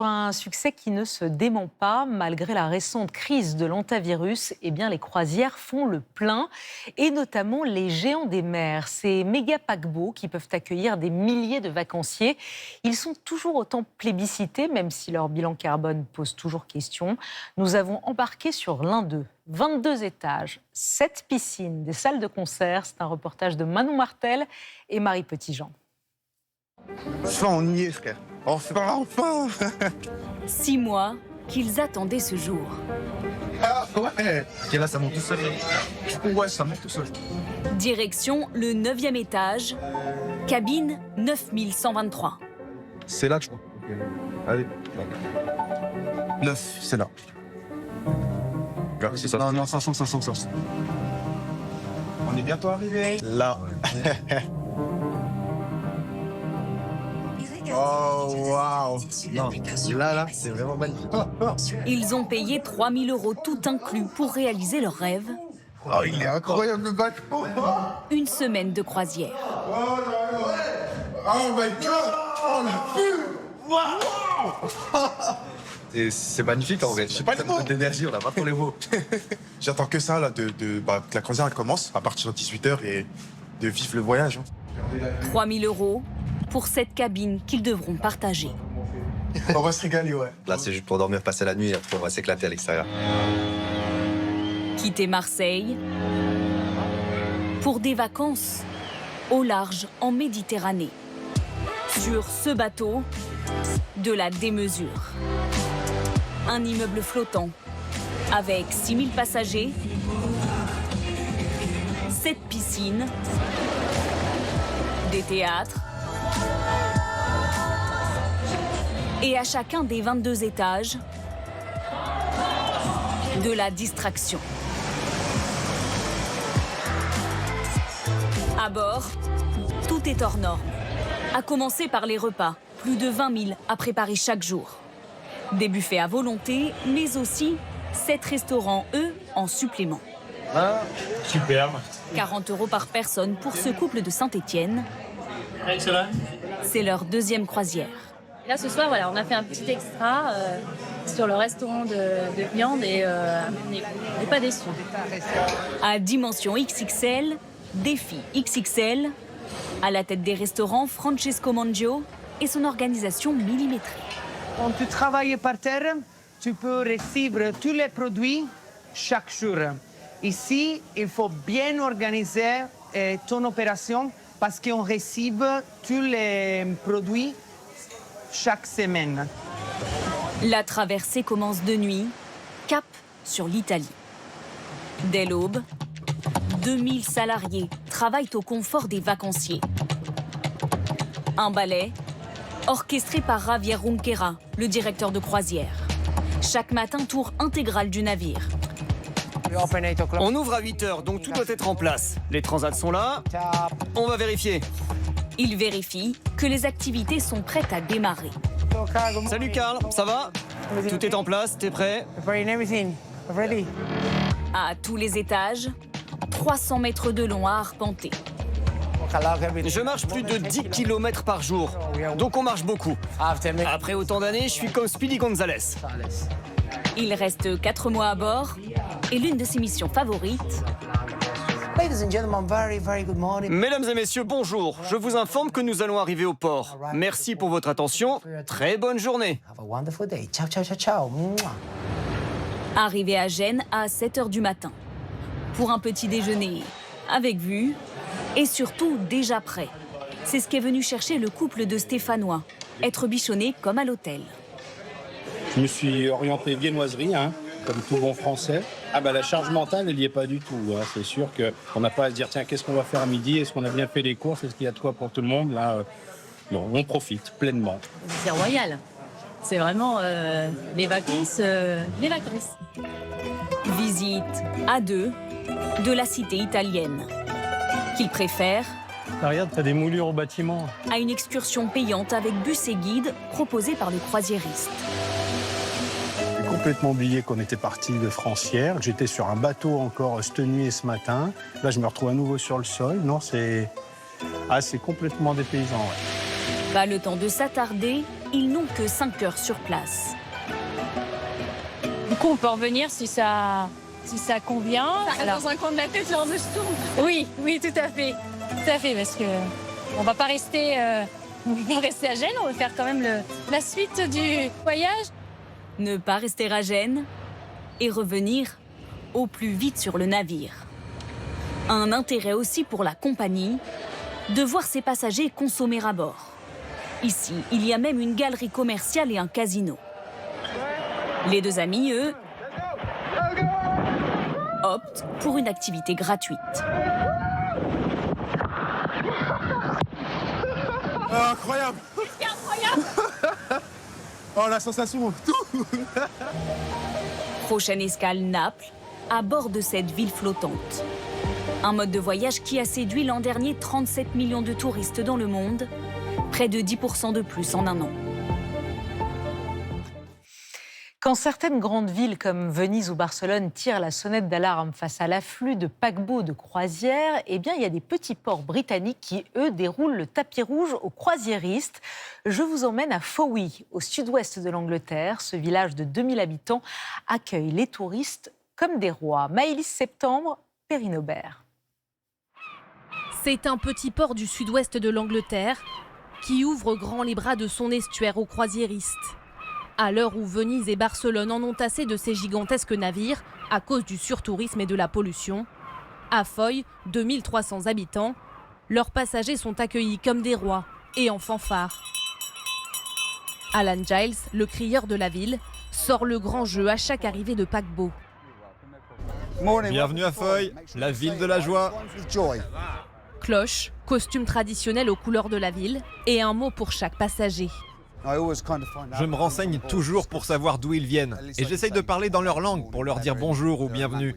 Un succès qui ne se dément pas, malgré la récente crise de l'hantavirus, eh bien les croisières font le plein, et notamment les géants des mers, ces méga paquebots qui peuvent accueillir des milliers de vacanciers. Ils sont toujours autant plébiscités, même si leur bilan carbone pose toujours question. Nous avons embarqué sur l'un d'eux, 22 étages, 7 piscines, des salles de concert. C'est un reportage de Manon Martel et Marie Petitjean. Enfin, on y est, frère. Enfin 6 mois qu'ils attendaient ce jour. Ah ouais. Et là, ça monte tout seul. Ouais, ça monte tout seul. Direction le 9e étage, cabine 9123. C'est là, je crois. Allez. 9, c'est là. C'est ça. Non, 500. On est bientôt arrivé. Là. Oh, waouh! Non, là, c'est vraiment magnifique. Ils ont payé 3 000 € tout inclus pour réaliser leur rêve. Oh, il est incroyable le bateau! Une semaine de croisière. Oh my god! Oh la vue! Waouh! C'est magnifique en vrai. Je sais pas les mots. D'énergie, on a pas trop les mots. J'attends que ça, là, que la croisière elle commence à partir de 18h et de vivre le voyage. 3 000 € pour cette cabine qu'ils devront partager. On va se régaler, ouais. Là, c'est juste pour dormir, passer la nuit et après, on va s'éclater à l'extérieur. Quitter Marseille pour des vacances au large en Méditerranée. Sur ce bateau, de la démesure. Un immeuble flottant avec 6 000 passagers, 7 piscines, des théâtres et à chacun des 22 étages, de la distraction. À bord, tout est hors norme. À commencer par les repas, plus de 20 000 à préparer chaque jour. Des buffets à volonté, mais aussi 7 restaurants, eux, en supplément. Ah, superbe. 40 € par personne pour ce couple de Saint-Étienne. Excellent. C'est leur 2e croisière. Là, ce soir, voilà, on a fait un petit extra sur le restaurant de viande et on n'est pas déçus. À dimension XXL, défi XXL, à la tête des restaurants Francesco Mangio et son organisation millimétrée. Quand tu travailles par terre, tu peux recevoir tous les produits chaque jour. Ici, il faut bien organiser ton opération parce qu'on reçoit tous les produits chaque semaine. La traversée commence de nuit, cap sur l'Italie. Dès l'aube, 2000 salariés travaillent au confort des vacanciers. Un ballet orchestré par Javier Runquera, le directeur de croisière. Chaque matin, tour intégral du navire. On ouvre à 8h, donc tout doit être en place. Les transats sont là. On va vérifier. Il vérifie que les activités sont prêtes à démarrer. Salut Karl, ça va? Tout est en place, t'es prêt? À tous les étages, 300 mètres de long à arpenter. Je marche plus de 10 km par jour, donc on marche beaucoup. Après autant d'années, je suis comme Speedy Gonzalez. Il reste 4 mois à bord et l'une de ses missions favorites, Mesdames et messieurs, bonjour. Je vous informe que nous allons arriver au port. Merci pour votre attention. Très bonne journée. arrivé à Gênes à 7 h du matin. Pour un petit déjeuner avec vue et surtout déjà prêt. C'est ce qu'est venu chercher le couple de Stéphanois, être bichonné comme à l'hôtel. Je me suis orienté viennoiserie, comme tout bon français. Ah bah la charge mentale, elle n'y est pas du tout. C'est sûr qu'on n'a pas à se dire, tiens, qu'est-ce qu'on va faire à midi? Est-ce qu'on a bien fait les courses? Est-ce qu'il y a de quoi pour tout le monde? Là, non, on profite pleinement. C'est royal. C'est vraiment les vacances, les vacances. Visite à deux de la cité italienne, qu'il préfère Regarde, t'as des moulures au bâtiment. à une excursion payante avec bus et guide proposée par le croisiériste. J'ai complètement oublié qu'on était parti de France hier, que j'étais sur un bateau encore cette nuit et ce matin. Là, je me retrouve à nouveau sur le sol. Non, c'est complètement dépaysant. Ouais. Pas le temps de s'attarder ils n'ont que 5 heures sur place. Du coup, on peut revenir si ça convient. Ça reste dans un coin de la tête lors de ce tour. Oui, tout à fait. Tout à fait, parce que on va pas rester à Gênes, on va faire quand même la suite du voyage. Ne pas rester à Gênes et revenir au plus vite sur le navire. Un intérêt aussi pour la compagnie de voir ses passagers consommer à bord. Ici, il y a même une galerie commerciale et un casino. Les deux amis, eux, optent pour une activité gratuite. Ah, incroyable. C'est incroyable. Oh, la sensation, tout. Prochaine escale Naples, à bord de cette ville flottante. Un mode de voyage qui a séduit l'an dernier 37 millions de touristes dans le monde, près de 10% de plus en un an. Quand certaines grandes villes comme Venise ou Barcelone tirent la sonnette d'alarme face à l'afflux de paquebots de croisière, eh bien, il y a des petits ports britanniques qui, eux, déroulent le tapis rouge aux croisiéristes. Je vous emmène à Fowey, au sud-ouest de l'Angleterre. Ce village de 2000 habitants accueille les touristes comme des rois. Maëlys Septembre, Perrine Aubert. C'est un petit port du sud-ouest de l'Angleterre qui ouvre grand les bras de son estuaire aux croisiéristes. À l'heure où Venise et Barcelone en ont assez de ces gigantesques navires à cause du surtourisme et de la pollution, à Fowey, 2300 habitants, leurs passagers sont accueillis comme des rois et en fanfare. Alan Giles, le crieur de la ville, sort le grand jeu à chaque arrivée de paquebot. Bienvenue à Fowey, la ville de la joie. Cloche, costume traditionnel aux couleurs de la ville et un mot pour chaque passager. Je me renseigne toujours pour savoir d'où ils viennent et j'essaye de parler dans leur langue pour leur dire bonjour ou bienvenue.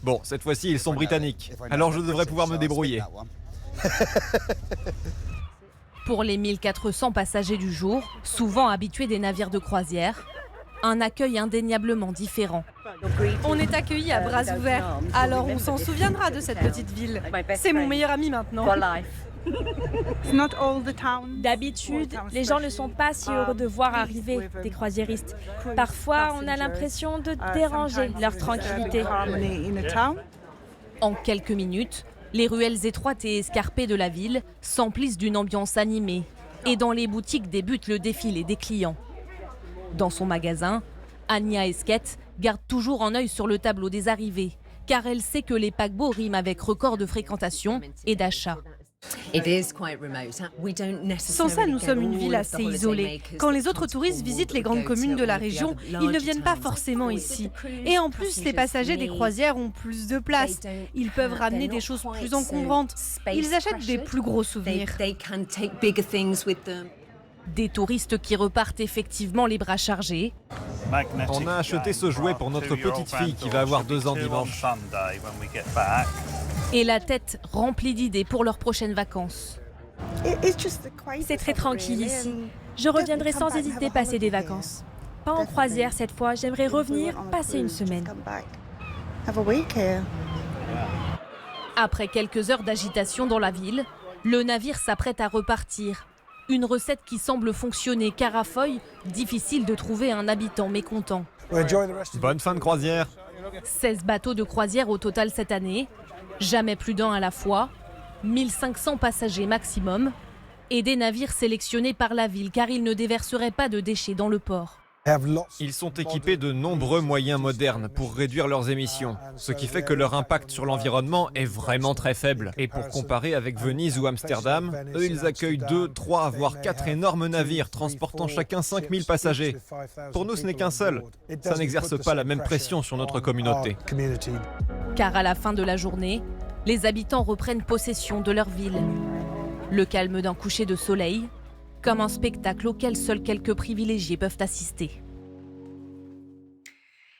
Bon, cette fois-ci, ils sont britanniques, alors je devrais pouvoir me débrouiller. Pour les 1400 passagers du jour, souvent habitués des navires de croisière, un accueil indéniablement différent. On est accueillis à bras ouverts, alors on s'en souviendra de cette petite ville. C'est mon meilleur ami maintenant. D'habitude, les gens ne sont pas si heureux de voir arriver des croisiéristes. Parfois, on a l'impression de déranger leur tranquillité. En quelques minutes, les ruelles étroites et escarpées de la ville s'emplissent d'une ambiance animée. Et dans les boutiques débute le défilé des clients. Dans son magasin, Anya Esquette garde toujours un œil sur le tableau des arrivées, car elle sait que les paquebots riment avec record de fréquentation et d'achat. Sans ça, nous sommes une ville assez isolée. Quand les autres touristes visitent les grandes communes de la région, ils ne viennent pas forcément ici. Et en plus, les passagers des croisières ont plus de place. Ils peuvent ramener des choses plus encombrantes. Ils achètent des plus gros souvenirs. Des touristes qui repartent effectivement les bras chargés. On a acheté ce jouet pour notre petite fille qui va avoir 2 ans dimanche. Et la tête remplie d'idées pour leurs prochaines vacances. C'est très tranquille ici. Je reviendrai sans hésiter passer des vacances. Pas en croisière cette fois, j'aimerais revenir passer une semaine. Après quelques heures d'agitation dans la ville, le navire s'apprête à repartir. Une recette qui semble fonctionner car à Fowey, difficile de trouver un habitant mécontent. Bonne fin de croisière. 16 bateaux de croisière au total cette année, jamais plus d'un à la fois, 1500 passagers maximum et des navires sélectionnés par la ville car ils ne déverseraient pas de déchets dans le port. Ils sont équipés de nombreux moyens modernes pour réduire leurs émissions, ce qui fait que leur impact sur l'environnement est vraiment très faible. Et pour comparer avec Venise ou Amsterdam, eux ils accueillent 2, 3, voire 4 énormes navires transportant chacun 5000 passagers. Pour nous ce n'est qu'un seul, ça n'exerce pas la même pression sur notre communauté. Car à la fin de la journée, les habitants reprennent possession de leur ville. Le calme d'un coucher de soleil, comme un spectacle auquel seuls quelques privilégiés peuvent assister.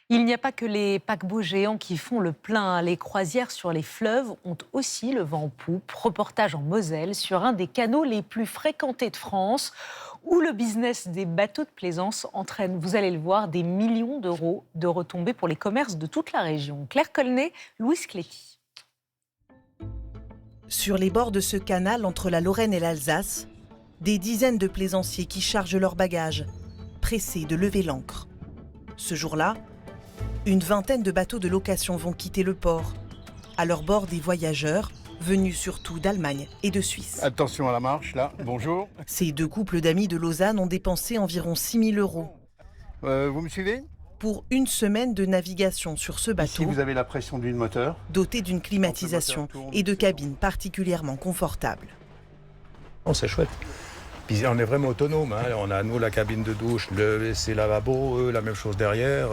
Il n'y a pas que les paquebots géants qui font le plein. Les croisières sur les fleuves ont aussi le vent en poupe. Reportage en Moselle sur un des canaux les plus fréquentés de France, où le business des bateaux de plaisance entraîne, vous allez le voir, des millions d'euros de retombées pour les commerces de toute la région. Claire Colnet, Louise Cléty. Sur les bords de ce canal entre la Lorraine et l'Alsace, Des dizaines de plaisanciers qui chargent leurs bagages, pressés de lever l'ancre. Ce jour-là, une vingtaine de bateaux de location vont quitter le port. À leur bord, des voyageurs, venus surtout d'Allemagne et de Suisse. Attention à la marche, là. Bonjour. Ces deux couples d'amis de Lausanne ont dépensé environ 6 000 €. Vous me suivez? Pour une semaine de navigation sur ce bateau. Ici, vous avez la pression du moteur. Doté d'une climatisation et de cabines particulièrement confortables. Oh, c'est chouette. Puis on est vraiment autonome. Hein. On a, nous, la cabine de douche, le WC lavabo, eux, la même chose derrière.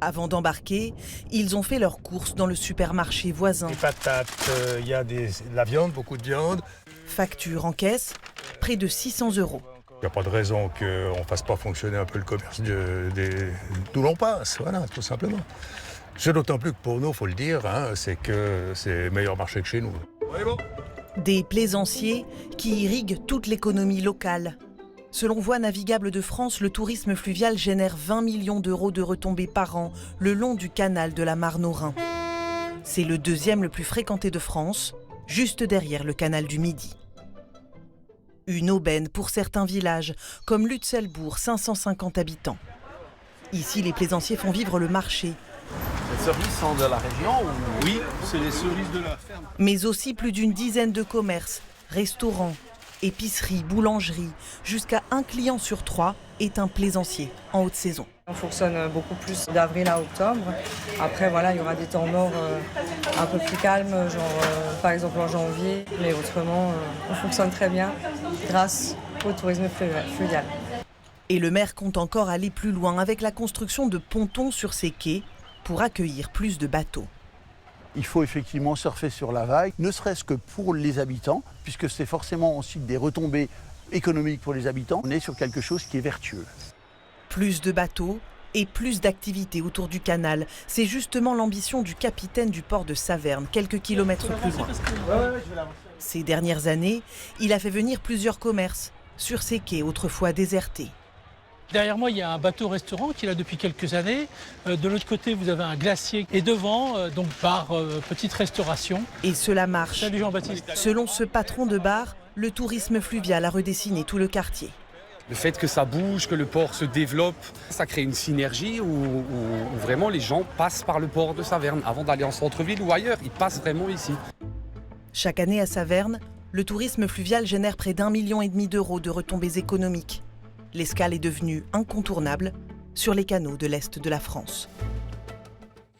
Avant d'embarquer, ils ont fait leurs courses dans le supermarché voisin. Des patates, il y a de la viande, beaucoup de viande. Facture en caisse, près de 600 €. Il n'y a pas de raison qu'on ne fasse pas fonctionner un peu le commerce d'où l'on passe, voilà, tout simplement. C'est d'autant plus que pour nous, il faut le dire, hein, c'est que c'est meilleur marché que chez nous. Oui, bon. Des plaisanciers qui irriguent toute l'économie locale. Selon Voies navigables de France, le tourisme fluvial génère 20 millions d'euros de retombées par an le long du canal de la Marne au Rhin. C'est le deuxième le plus fréquenté de France, juste derrière le canal du Midi. Une aubaine pour certains villages, comme Lutzelbourg, 550 habitants. Ici, les plaisanciers font vivre le marché. Les cerises sont de la région ou... Oui, c'est les cerises de la ferme. Mais aussi plus d'une dizaine de commerces, restaurants, épiceries, boulangeries. Jusqu'à 1 client sur 3 est un plaisancier en haute saison. On fonctionne beaucoup plus d'avril à octobre. Après, voilà, il y aura des temps morts un peu plus calmes, genre par exemple en janvier. Mais autrement, on fonctionne très bien grâce au tourisme fluvial. Et le maire compte encore aller plus loin avec la construction de pontons sur ses quais pour accueillir plus de bateaux. Il faut effectivement surfer sur la vague, ne serait-ce que pour les habitants, puisque c'est forcément ensuite des retombées économiques pour les habitants. On est sur quelque chose qui est vertueux. Plus de bateaux et plus d'activités autour du canal. C'est justement l'ambition du capitaine du port de Saverne, quelques kilomètres plus loin. Ces dernières années, il a fait venir plusieurs commerces sur ces quais autrefois désertés. Derrière moi, il y a un bateau-restaurant qui est là depuis quelques années. De l'autre côté, vous avez un glacier. Et devant, donc bar, petite restauration. Et cela marche. Salut Jean-Baptiste. Selon ce patron de bar, le tourisme fluvial a redessiné tout le quartier. Le fait que ça bouge, que le port se développe, ça crée une synergie où vraiment les gens passent par le port de Saverne. Avant d'aller en centre-ville ou ailleurs, ils passent vraiment ici. Chaque année à Saverne, le tourisme fluvial génère près d'1,5 million d'euros de retombées économiques. L'escale est devenue incontournable sur les canaux de l'Est de la France.